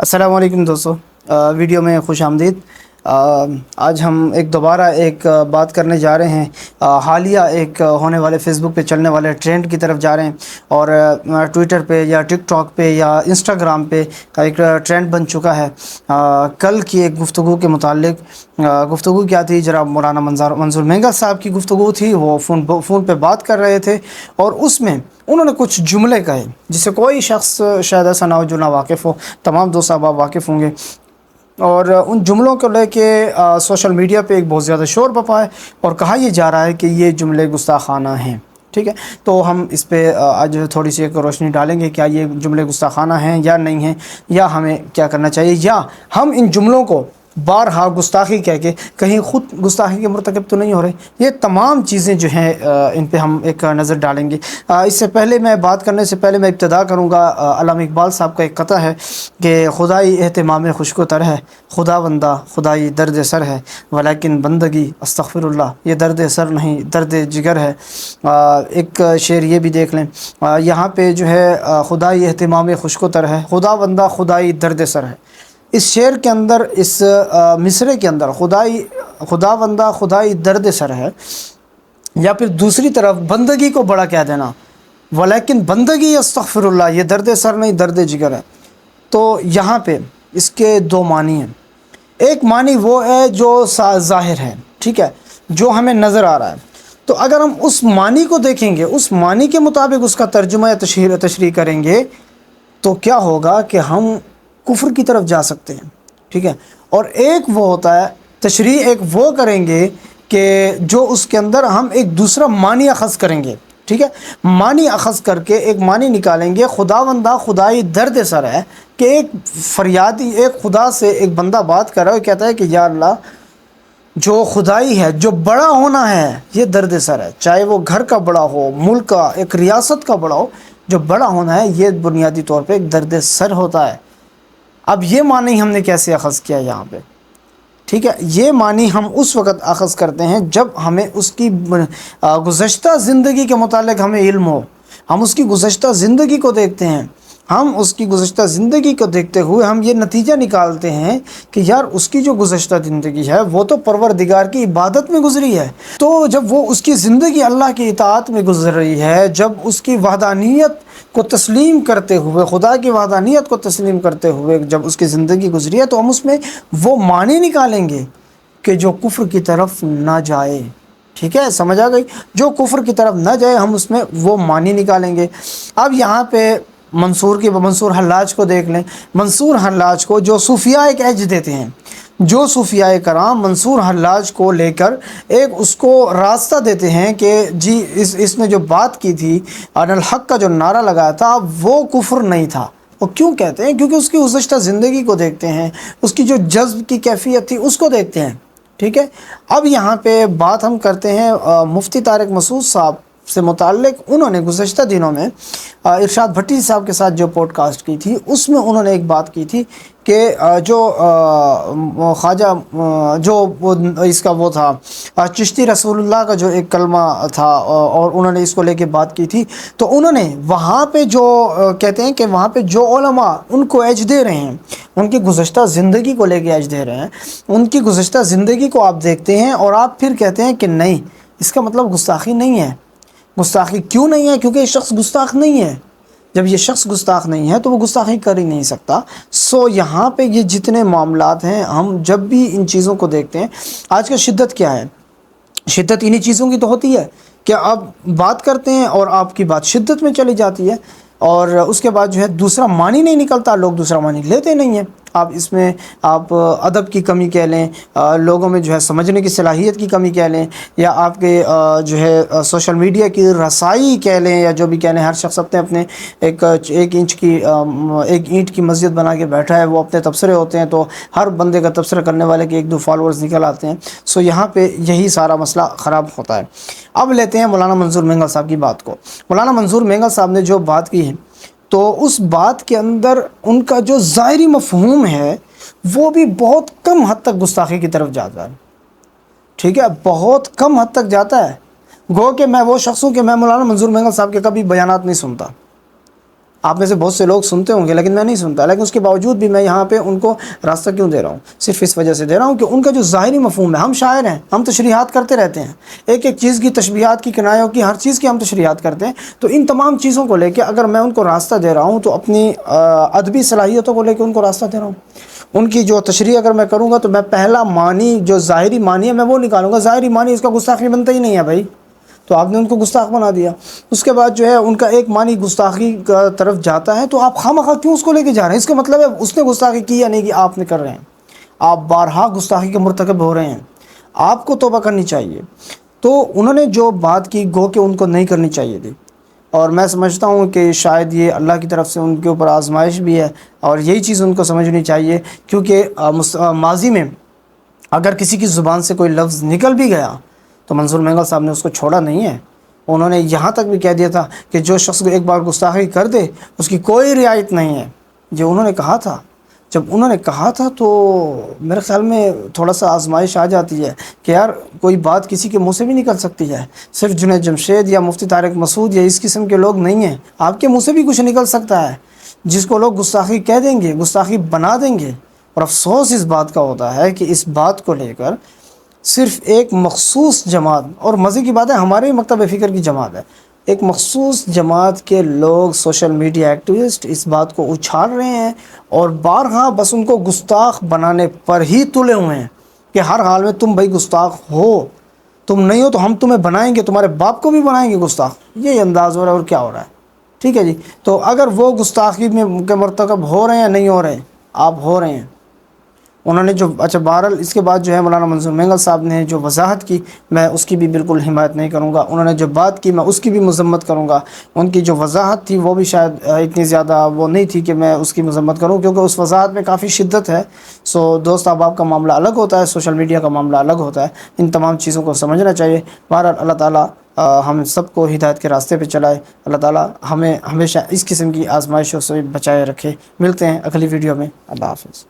السلام علیکم دوستو، ویڈیو میں خوش آمدید۔ آج ہم دوبارہ ایک بات کرنے جا رہے ہیں۔ حالیہ ایک ہونے والے فیس بک پہ چلنے والے ٹرینڈ کی طرف جا رہے ہیں، اور ٹویٹر پہ یا ٹک ٹاک پہ یا انسٹاگرام پہ ایک ٹرینڈ بن چکا ہے۔ کل کی ایک گفتگو کے متعلق گفتگو کیا تھی؟ جناب مولانا منظور مینگل صاحب کی گفتگو تھی۔ وہ فون پہ بات کر رہے تھے، اور اس میں انہوں نے کچھ جملے کہے جس سے کوئی شخص شاید ایسا نہ ہو جو نہ واقف ہو۔ تمام دوست احباب واقف ہوں گے، اور ان جملوں کو لے کے سوشل میڈیا پہ ایک بہت زیادہ شور بپا ہے، اور کہا یہ جا رہا ہے کہ یہ جملے گستاخانہ ہیں۔ ٹھیک ہے، تو ہم اس پہ آج تھوڑی سی ایک روشنی ڈالیں گے، کیا یہ جملے گستاخانہ ہیں یا نہیں ہیں، یا ہمیں کیا کرنا چاہیے، یا ہم ان جملوں کو بارہا گستاخی کہہ کے کہیں خود گستاخی کے مرتکب تو نہیں ہو رہے۔ یہ تمام چیزیں جو ہیں ان پہ ہم ایک نظر ڈالیں گے۔ اس سے پہلے میں بات کرنے سے پہلے میں ابتدا کروں گا، علامہ اقبال صاحب کا ایک قطع ہے کہ خدائی اہتمام خشک و تر ہے، خدا بندہ خدائی درد سر ہے، ولیکن بندگی استغفر اللہ یہ درد سر نہیں درد جگر ہے۔ ایک شعر یہ بھی دیکھ لیں، یہاں پہ جو ہے خدائی اہتمام خشک و تر ہے، خدا بندہ خدائی درد سر ہے۔ اس شعر کے اندر، اس مصرے کے اندر خدا بندہ خدائی درد سر ہے، یا پھر دوسری طرف بندگی کو بڑا کہہ دینا، ولیکن بندگی استغفر اللہ یہ درد سر نہیں درد جگر ہے۔ تو یہاں پہ اس کے دو معنی ہیں۔ ایک معنی وہ ہے جو ظاہر ہے، ٹھیک ہے، جو ہمیں نظر آ رہا ہے۔ تو اگر ہم اس معنی کو دیکھیں گے، اس معنی کے مطابق اس کا ترجمہ یا تشریح کریں گے، تو کیا ہوگا کہ ہم کفر کی طرف جا سکتے ہیں۔ ٹھیک ہے، اور ایک وہ ہوتا ہے تشریح، ایک وہ کریں گے کہ جو اس کے اندر ہم ایک دوسرا معنی اخذ کریں گے۔ ٹھیک ہے، معنی اخذ کر کے ایک معنی نکالیں گے، خدا بندہ خدائی درد سر ہے، کہ ایک فریادی، ایک خدا سے ایک بندہ بات کر رہا ہے، کہتا ہے کہ یا اللہ جو خدائی ہے، جو بڑا ہونا ہے، یہ درد سر ہے۔ چاہے وہ گھر کا بڑا ہو، ملک کا، ایک ریاست کا بڑا ہو، جو بڑا ہونا ہے یہ بنیادی طور پہ ایک درد سر ہوتا ہے۔ اب یہ معنی ہم نے کیسے اخذ کیا یہاں پہ؟ ٹھیک ہے، یہ معنی ہم اس وقت اخذ کرتے ہیں جب ہمیں اس کی گزشتہ زندگی کے متعلق ہمیں علم ہو۔ ہم اس کی گزشتہ زندگی کو دیکھتے ہیں، ہم اس کی گزشتہ زندگی کو دیکھتے ہوئے ہم یہ نتیجہ نکالتے ہیں کہ یار اس کی جو گزشتہ زندگی ہے وہ تو پروردگار کی عبادت میں گزری ہے۔ تو جب وہ اس کی زندگی اللہ کی اطاعت میں گزر رہی ہے، جب اس کی وحدانیت کو تسلیم کرتے ہوئے، خدا کی وحدانیت کو تسلیم کرتے ہوئے جب اس کی زندگی گزری ہے، تو ہم اس میں وہ معنی نکالیں گے کہ جو کفر کی طرف نہ جائے۔ ٹھیک ہے، سمجھ آ گئی؟ جو کفر کی طرف نہ جائے، ہم اس میں وہ معنی نکالیں گے۔ اب یہاں پہ منصور حلاج کو دیکھ لیں۔ منصور حلاج کو جو صوفیاء ایک ایج دیتے ہیں، جو صوفیاء کرام منصور حلاج کو لے کر ایک اس کو راستہ دیتے ہیں کہ جی اس نے جو بات کی تھی، ان الحق کا جو نعرہ لگایا تھا، وہ کفر نہیں تھا۔ وہ کیوں کہتے ہیں؟ کیونکہ اس کی گزشتہ زندگی کو دیکھتے ہیں، اس کی جو جذب کی کیفیت تھی اس کو دیکھتے ہیں۔ ٹھیک ہے، اب یہاں پہ بات ہم کرتے ہیں مفتی طارق مسعود صاحب سے متعلق۔ انہوں نے گزشتہ دنوں میں ارشاد بھٹی صاحب کے ساتھ جو پوڈ کاسٹ کی تھی، اس میں انہوں نے ایک بات کی تھی کہ جو خواجہ جو اس کا وہ تھا چشتی رسول اللہ کا جو ایک کلمہ تھا، اور انہوں نے اس کو لے کے بات کی تھی، تو انہوں نے وہاں پہ جو کہتے ہیں کہ وہاں پہ جو علماء ان کو ایج دے رہے ہیں، ان کی گزشتہ زندگی کو لے کے ایج دے رہے ہیں، ان کی گزشتہ زندگی کو آپ دیکھتے ہیں اور آپ پھر کہتے ہیں کہ نہیں، اس کا مطلب گستاخی نہیں ہے۔ گستاخی کیوں نہیں ہے؟ کیونکہ یہ شخص گستاخ نہیں ہے۔ جب یہ شخص گستاخ نہیں ہے تو وہ گستاخی کر ہی نہیں سکتا۔ یہاں پہ یہ جتنے معاملات ہیں، ہم جب بھی ان چیزوں کو دیکھتے ہیں، آج کا شدت کیا ہے؟ شدت انہی چیزوں کی تو ہوتی ہے کہ آپ بات کرتے ہیں اور آپ کی بات شدت میں چلی جاتی ہے، اور اس کے بعد جو ہے دوسرا معنی نہیں نکلتا، لوگ دوسرا معنی لیتے نہیں ہیں۔ آپ اس میں آپ ادب کی کمی کہہ لیں، لوگوں میں جو ہے سمجھنے کی صلاحیت کی کمی کہہ لیں، یا آپ کے جو ہے سوشل میڈیا کی رسائی کہہ لیں، یا جو بھی کہہ لیں۔ ہر شخص اپنے ایک اینٹ کی مسجد بنا کے بیٹھا ہے، وہ اپنے تبصرے ہوتے ہیں، تو ہر بندے کا تبصرہ کرنے والے کے 1-2 فالوورز نکل آتے ہیں۔ یہاں پہ یہی سارا مسئلہ خراب ہوتا ہے۔ اب لیتے ہیں مولانا منظور مینگل صاحب کی بات کو۔ مولانا منظور مینگل صاحب نے جو بات کی ہے، تو اس بات کے اندر ان کا جو ظاہری مفہوم ہے وہ بھی بہت کم حد تک گستاخی کی طرف جاتا ہے۔ ٹھیک ہے، بہت کم حد تک جاتا ہے۔ گو کہ میں وہ شخص ہوں کہ میں مولانا منظور مینگل صاحب کے کبھی بیانات نہیں سنتا۔ آپ میں سے بہت سے لوگ سنتے ہوں گے لیکن میں نہیں سنتا، لیکن اس کے باوجود بھی میں یہاں پہ ان کو راستہ کیوں دے رہا ہوں؟ صرف اس وجہ سے دے رہا ہوں کہ ان کا جو ظاہری مفہوم ہے، ہم شاعر ہیں، ہم تشریحات کرتے رہتے ہیں، ایک ایک چیز کی، تشبیہات کی، کنایوں کی، ہر چیز کی ہم تشریحات کرتے ہیں، تو ان تمام چیزوں کو لے کے اگر میں ان کو راستہ دے رہا ہوں تو اپنی ادبی صلاحیتوں کو لے کے ان کو راستہ دے رہا ہوں۔ ان کی جو تشریح اگر میں کروں گا تو میں پہلا معنی جو ظاہری معنی ہے میں وہ نکالوں گا، ظاہری معنی اس کا گستاخی بنتا ہی نہیں ہے بھائی، تو آپ نے ان کو گستاخ بنا دیا۔ اس کے بعد جو ہے ان کا ایک معنی گستاخی کا طرف جاتا ہے، تو آپ خواہ کیوں اس کو لے کے جا رہے ہیں؟ اس کا مطلب ہے اس نے گستاخی کی یا نہیں کی، آپ نے کر رہے ہیں، آپ بارہا گستاخی کے مرتکب ہو رہے ہیں، آپ کو توبہ کرنی چاہیے۔ تو انہوں نے جو بات کی گو کہ ان کو نہیں کرنی چاہیے تھی، اور میں سمجھتا ہوں کہ شاید یہ اللہ کی طرف سے ان کے اوپر آزمائش بھی ہے، اور یہی چیز ان کو سمجھنی چاہیے، کیونکہ ماضی میں اگر کسی کی زبان سے کوئی لفظ نکل بھی گیا تو منظور مینگل صاحب نے اس کو چھوڑا نہیں ہے، انہوں نے یہاں تک بھی کہہ دیا تھا کہ جو شخص کو ایک بار گستاخی کر دے اس کی کوئی رعایت نہیں ہے، جو انہوں نے کہا تھا۔ جب انہوں نے کہا تھا تو میرے خیال میں تھوڑا سا آزمائش آ جاتی ہے کہ یار کوئی بات کسی کے منہ سے بھی نکل سکتی ہے، صرف جنید جمشید یا مفتی طارق مسعود یا اس قسم کے لوگ نہیں ہیں، آپ کے منہ سے بھی کچھ نکل سکتا ہے جس کو لوگ گستاخی کہہ دیں گے، گستاخی بنا دیں گے۔ اور افسوس اس بات کا ہوتا ہے کہ اس بات کو لے کر صرف ایک مخصوص جماعت، اور مزے کی بات ہے ہمارے مکتب فکر کی جماعت ہے، ایک مخصوص جماعت کے لوگ، سوشل میڈیا ایکٹیوسٹ اس بات کو اچھال رہے ہیں، اور بارہا بس ان کو گستاخ بنانے پر ہی تلے ہوئے ہیں کہ ہر حال میں تم بھائی گستاخ ہو، تم نہیں ہو تو ہم تمہیں بنائیں گے، تمہارے باپ کو بھی بنائیں گے گستاخ۔ یہ انداز ہو رہا ہے، اور کیا ہو رہا ہے؟ ٹھیک ہے جی، تو اگر وہ گستاخی میں کے مرتکب ہو رہے ہیں یا نہیں ہو رہے ہیں؟ آپ ہو رہے ہیں۔ انہوں نے جو بہرحال اس کے بعد جو ہے مولانا منظور مینگل صاحب نے جو وضاحت کی، میں اس کی بھی بالکل حمایت نہیں کروں گا، انہوں نے جو بات کی میں اس کی بھی مذمت کروں گا۔ ان کی جو وضاحت تھی وہ بھی شاید اتنی زیادہ وہ نہیں تھی کہ میں اس کی مذمت کروں، کیونکہ اس وضاحت میں کافی شدت ہے۔ دوست احباب کا معاملہ الگ ہوتا ہے، سوشل میڈیا کا معاملہ الگ ہوتا ہے، ان تمام چیزوں کو سمجھنا چاہیے۔ بہرحال اللہ تعالیٰ ہم سب کو ہدایت کے راستے پہ چلائے، اللہ تعالیٰ ہمیں ہمیشہ اس قسم کی آزمائشوں سے بچائے رکھے۔ ملتے ہیں اگلی ویڈیو میں، اللہ حافظ۔